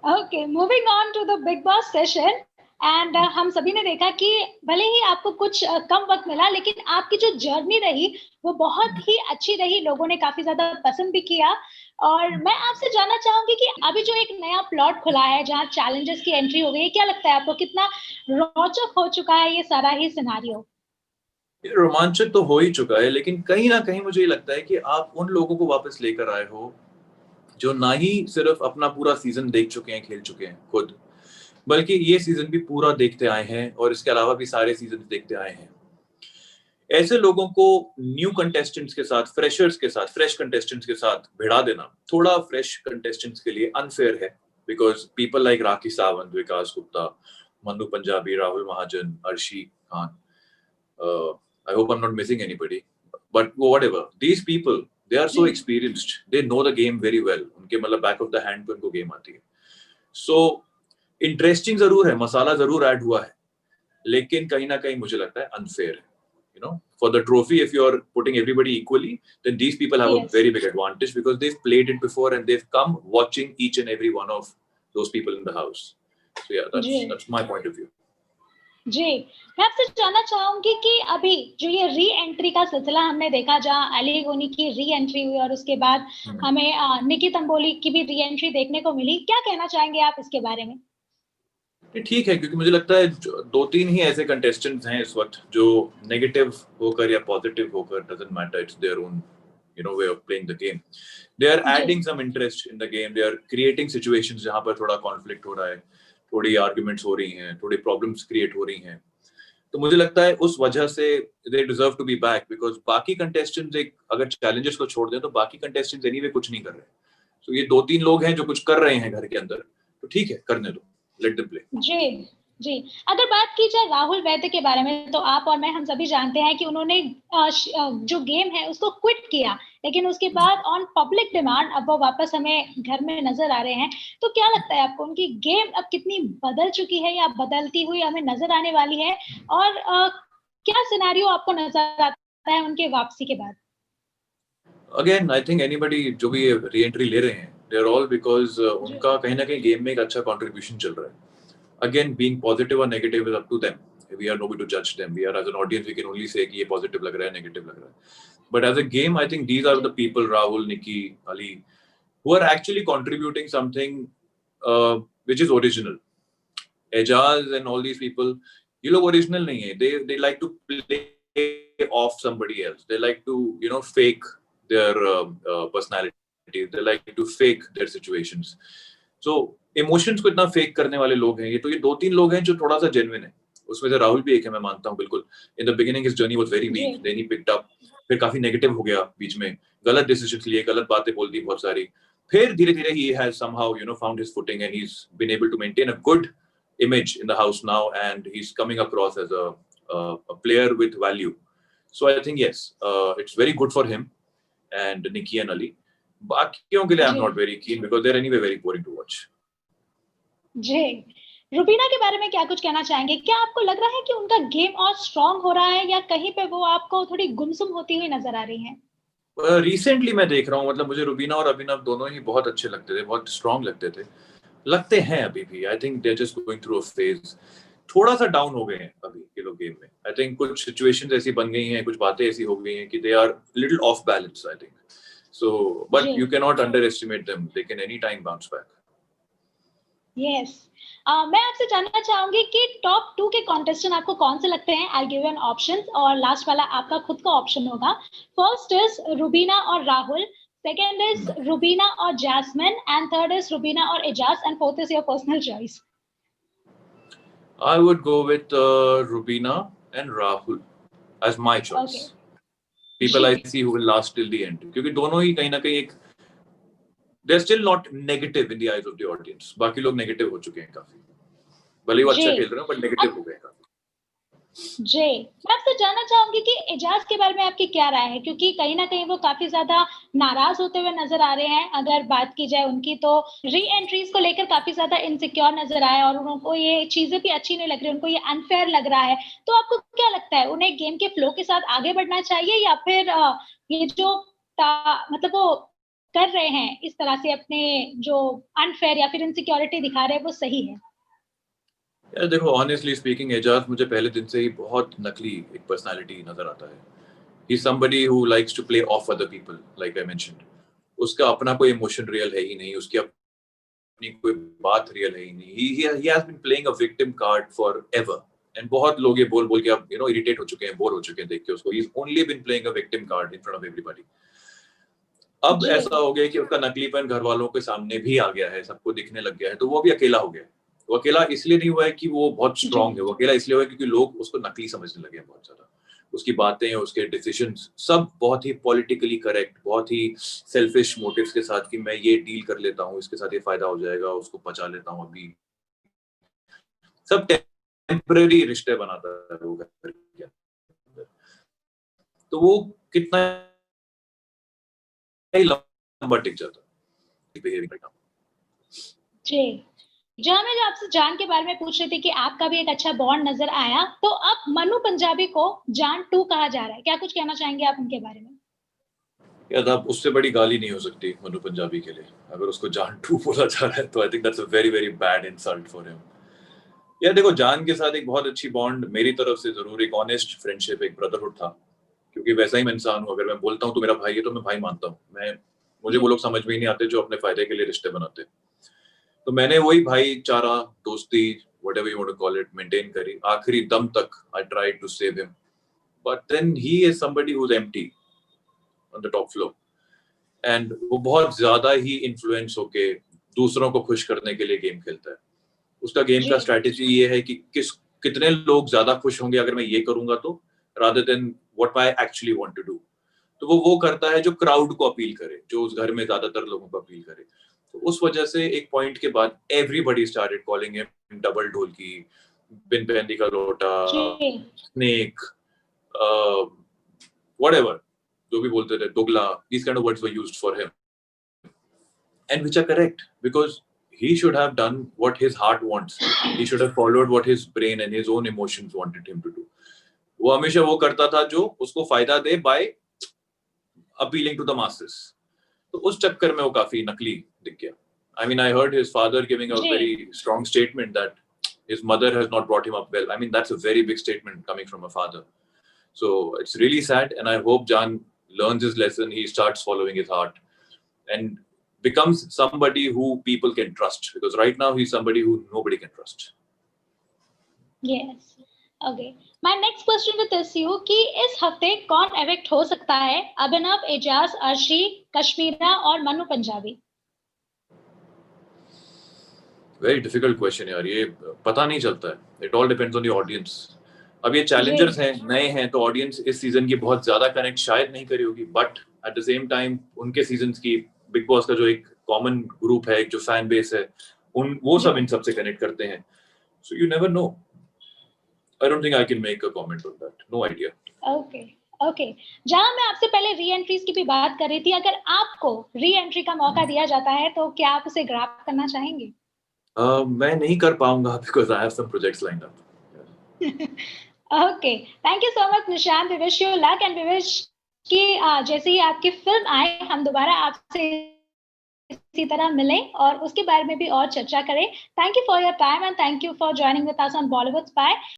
Okay, moving on to the Bigg Boss session and हम सभी ने देखा कि भले ही आपको कुछ कम वक्त मिला, लेकिन आपकी जो जर्नी रही वो बहुत ही अच्छी रही, लोगों ने काफी ज्यादा पसंद भी किया। और मैं आपसे जानना चाहूंगी कि अभी जो एक नया प्लॉट खुला है जहाँ चैलेंजेस की एंट्री हो गई है, क्या लगता है आपको कितना रोचक हो चुका है ये सारा ही सिनारियो? ये रोमांचक तो हो ही चुका है, लेकिन कहीं ना कहीं मुझे ये लगता है कि आप उन लोगों को वापस लेकर आए हो जो ना ही सिर्फ अपना पूरा सीजन देख चुके हैं, खेल चुके हैं खुद, बल्कि ये सीजन भी पूरा देखते आए हैं और इसके अलावा भी सारे सीजन देखते आए हैं। ऐसे लोगों को न्यू कंटेस्टेंट्स के साथ, फ्रेशर्स के साथ, फ्रेश कंटेस्टेंट्स के साथ भिड़ा देना थोड़ा फ्रेश कंटेस्टेंट्स के लिए अनफेयर है, because people like Rakhi Sawant, Vikas Gupta, Manu Punjabi, Rahul Mahajan, Arshi Khan, I hope I'm not missing anybody, but whatever, these people, they are so जी experienced, they know the game very well, उनके मतलब बैक ऑफ द हैंड पे उनको game आती है। So interesting जरूर है, मसाला जरूर ऐड हुआ है, लेकिन कहीं ना कहीं मुझे लगता है अनफेयर है। For the trophy, if you're putting everybody equally, then these people have a yes very big advantage because they've played it before and they've come watching each and every one of those people in the house. So yeah, जी that's my point of view. जी, मैं आपसे जानना चाहूँगी कि अभी जो ये री-एंट्री का सिलसिला हमने देखा, जहाँ अली गोनी की री-एंट्री हुई और उसके बाद हमें निकी तंबोली की भी री-एंट्री देखने को मिली। क्या कहना चाहेंगे आप इसके बारे में? ये ठीक है, क्योंकि मुझे लगता है दो तीन ही ऐसे कंटेस्टेंट्स हैं इस वक्त जो नेगेटिव होकर या पॉजिटिव होकर, doesn't matter, it's their own way of playing the game. They are जी, adding some interest in the game, they are creating situations जहां पर थोड़ा कॉन्फ्लिक्ट हो रहा है, थोड़ी आर्ग्यूमेंट्स हो रही हैं, थोड़ी प्रॉब्लम्स क्रिएट हो रही हैं। तो मुझे लगता है उस वजह से they deserve to be back, because बाकी कंटेस्टेंट्स, एक अगर चैलेंजेस को छोड़ दें तो बाकी कंटेस्टेंट्स एनीवे कुछ नहीं कर रहे। तो ये दो तीन लोग हैं जो कुछ कर रहे हैं घर के अंदर, तो ठीक है, करने दो, लेट देम प्ले। जी, जी। अगर बात की जाए राहुल वैद्य के बारे में, तो आप और मैं, हम सभी जानते हैं कि उन्होंने जो गेम है उसको क्विट किया, लेकिन उसके बाद ऑन पब्लिक डिमांड अब वो वापस हमें घर में नज़र आ रहे हैं। तो क्या लगता है आपको उनकी गेम अब कितनी बदल चुकी है या बदलती हुई हमें नज़र आने वाली है? और क्या सिनेरियो आपको नज़र आता है उनके वापसी के बाद? अगेन आई थिंक एनीबडी जो भी री एंट्री ले रहे हैं, दे आर ऑल बिकॉज जी, उनका कहीं ना कहीं गेम में एक अच्छा कंट्रीब्यूशन चल रहा है। अगेन, बीइंग पॉजिटिव और negative is up to them, we are nobody to जज them, we are as an audience, we can only say कि ये पॉजिटिव लग रहा है, नेगेटिव लग रहा है। But as a game, I think these are जी, the people, Rahul, Nikki, Ali, who are actually contributing something which is original. Ejaz and all these people, ये लोग ओरिजिनल नहीं है, they like to play off somebody else, they like to fake their personality, they like to fake their situations. So emotions को इतना fake करने वाले लोग हैं ये दो तीन लोग हैं जो थोड़ा सा जेन्युइन है। उसमें से राहुल भी एक है, मैं मानता हूँ बिल्कुल। In the beginning his journey was very जी, weak, then he picked up, फिर काफी नेगेटिव हो गया बीच में, गलत डिसीजंस लिए, गलत बातें बोल दी बहुत सारी, फिर धीरे धीरे he has somehow found his footing and he is been able to maintain a good image in the house now, and he's coming across as a player with value. So I think yes, it's very good for him and Nikki and Ali. बाकियों के लिए I'm ji, not very keen because they're anyway very boring to watch. जी। रुबीना के बारे में क्या कुछ कहना चाहेंगे? क्या आपको लग रहा है कि उनका गेम और स्ट्रॉन्ग हो रहा है या कहीं पे वो आपको थोड़ी गुमसुम होती हुई नज़र आ रही हैं? रिसेंटली मैं देख रहा हूँ, मतलब मुझे रुबीना और अभिनव दोनों ही बहुत अच्छे लगते थे, बहुत स्ट्रांग लगते थे, लगते हैं अभी भी। I think they are just going through a phase, थोड़ा सा डाउन हो गए हैं अभी ये लोग गेम में। आई थिंक कुछ सिचुएशंस ऐसी बन गई हैं, कुछ बातें ऐसी हो गई हैं कि they are little off balance, I think so. जी, but you can not underestimate them, they can any time bounce back. Yes. मैं आपसे जानना चाहूँगी कि टॉप 2 के कंटेस्टेंट आपको कौन से लगते हैं? I give you an options और लास्ट वाला आपका खुद का ऑप्शन होगा। फर्स्ट इज़ रुबीना और राहुल, सेकंड इज़ रुबीना और Jasmin and third is Rubina और Eijaz and fourth is your personal choice. I would go with Rubina and Rahul as my choice, okay, people I G, see who will last till the end, क्योंकि दोनों ही कहीं ना कहीं एक, they are still not negative in the eyes of the audience. बाकी लोग negative हो चुके हैं काफी, भले ही वो जी। अच्छा खेल रहे हो, बट नेगेटिव हो गए काफी। जी, मैं आपसे जानना चाहूँगी कि एजाज़ के बारे में आपकी क्या राय है? क्योंकि कहीं न कहीं वो काफ़ी ज़्यादा नाराज़ होते हुए नज़र आ रहे हैं। अगर बात की जाए उनकी, तो री-एंट्रीज़ को लेकर काफ़ी ज़्यादा इनसिक्योर नज़र आए और उनको ये चीज़ें भी अच्छी नहीं लग रही, उनको ये अनफ़ेयर लग रहा है। तो आपको क्या लगता है, उन्हें गेम के फ्लो के साथ आगे बढ़ना चाहिए या फिर ये जो ता मतलब वो कर रहे हैं इस तरह से अपने जो अनफेयर या फिर इनसिक्योरिटी दिखा रहे हैं वो सही है? यार देखो, ऑनेस्टली स्पीकिंग, एजाज मुझे पहले दिन से ही बहुत नकली एक पर्सनालिटी नजर आता है. He is somebody who likes to play off other people, like I mentioned. उसका अपना कोई इमोशन रियल है ही नहीं, उसकी अपनी कोई बात रियल है ही नहीं. He has been playing a victim card forever. एंड बहुत लोग ये बोल बोल के अब इरिटेट हो चुके हैं, बोर हो चुके हैं देख के उसको. He is only been playing a victim card in front of everybody. अब जी ऐसा हो गया कि उसका नकलीपन घर वालों के सामने भी आ गया है, सबको दिखने लग गया है, तो वो भी अकेला हो गया है. वो अकेला इसलिए नहीं हुआ है कि वो बहुत जी स्ट्रांग है, वो अकेला इसलिए हुआ है क्योंकि लोग उसको नकली समझने लगे हैं बहुत ज्यादा. उसकी बातें, उसके डिसीजंस सब बहुत ही पॉलिटिकली करेक्ट, बहुत ही सेल्फिश मोटिव्स के साथ, कि मैं ये डील कर लेता हूँ, इसके साथ ये फायदा हो जाएगा, उसको बचा लेता हूँ अभी. सब टेम्पररी रिश्ते बनाता है वो घर के अंदर. तो वो कितना ही लंबा टिक जाता है. जी जहाँ मैं आपसे जान के बारे में पूछ रही थी कि आपका भी एक अच्छा बॉन्ड नजर आया, तो अब मनु पंजाबी को जान 2 कहा जा रहा है, क्या कुछ कहना चाहेंगे आप उनके बारे में? यार अब उससे बड़ी गाली नहीं हो सकती मनु पंजाबी के लिए. अगर उसको जान 2 बोला जा रहा है तो I think that's a very very bad insult for him. यार देखो, जान के साथ एक बहुत अच्छी बॉन्ड मेरी तरफ से जरूर, एक ऑनेस्ट फ्रेंडशिप, एक ब्रदरहुड था. क्योंकि वैसा ही मैं इंसान हूँ. अगर मैं बोलता हूँ तो मेरा भाई है, तो मैं भाई मानता हूँ. मुझे जी वो लोग समझ में ही नहीं आते जो अपने फायदे के लिए रिश्ते बनाते. तो मैंने वही भाईचारा, दोस्ती, whatever you want to call it, maintain करी आखिरी दम तक. I tried to save him, but then he is somebody who's empty on the top floor. And वो बहुत ज्यादा ही इन्फ्लुएंस होके दूसरों को खुश करने के लिए गेम खेलता है. उसका गेम जी का स्ट्रेटेजी ये है कि कितने लोग ज्यादा खुश होंगे अगर मैं ये करूंगा तो, rather than what I actually want to do. तो वो करता है जो क्राउड को अपील करे, जो उस घर में ज्यादातर लोगों को अपील करे. तो उस वजह से एक पॉइंट के बाद everybody started calling him double ढोलकी, बिन पैंदी का लोटा, जी स्नेक, व्हाटएवर, जो भी बोलते थे, दोगला. These kind of words were used for him, and which are correct, because he should have done what his heart wants. He should have followed what his brain and his own emotions wanted him to do. वो हमेशा वो करता था जो उसको फायदा दे by appealing to the masses. तो उस चक्कर में वो काफी नकली दिख गया. I mean, I heard his father giving a जी very strong statement that his mother has not brought him up well. I mean, that's a very big statement coming from a father. So it's really sad, and I hope Jan learns his lesson. He starts following his heart and becomes somebody who people can trust. Because right now he's somebody who nobody can trust. Yes okay my next question with this you कि इस हफ्ते कौन evict हो सकता है? अभिनव, एजाज, अर्शी, कश्मीरा और Manu Punjabi? Very difficult question यार, ये पता नहीं चलता है. It all depends on the audience. अब ये जी चैलेंजर्स हैं, नए हैं, तो ऑडियंस इस सीजन की बहुत ज्यादा कनेक्ट शायद नहीं करी होगी. But at the same time उनके सीजन्स की बिग बॉस का जो एक कॉमन ग्रुप है, एक जो फैन बेस है, वो जी सब इन सब से कनेक्ट करते हैं. So you never know. I don't think I can make a comment on that. No idea. Okay okay जहां मैं आपसे पहले री एंट्रीज की भी बात कर रही थी, अगर आपको री एंट्री का मौका दिया जाता है तो क्या आप उसे ग्रैब करना चाहेंगे? मैं नहीं कर पाऊंगा because I have some projects lined up. Okay thank you so much Nishant. We wish you luck and we wish कि जैसे ही आपकी फिल्म आए हम दोबारा आपसे इसी तरह मिलें और उसके बारे में भी और चर्चा करें. Thank you for your time and thank you for joining with us on Bollywood spy.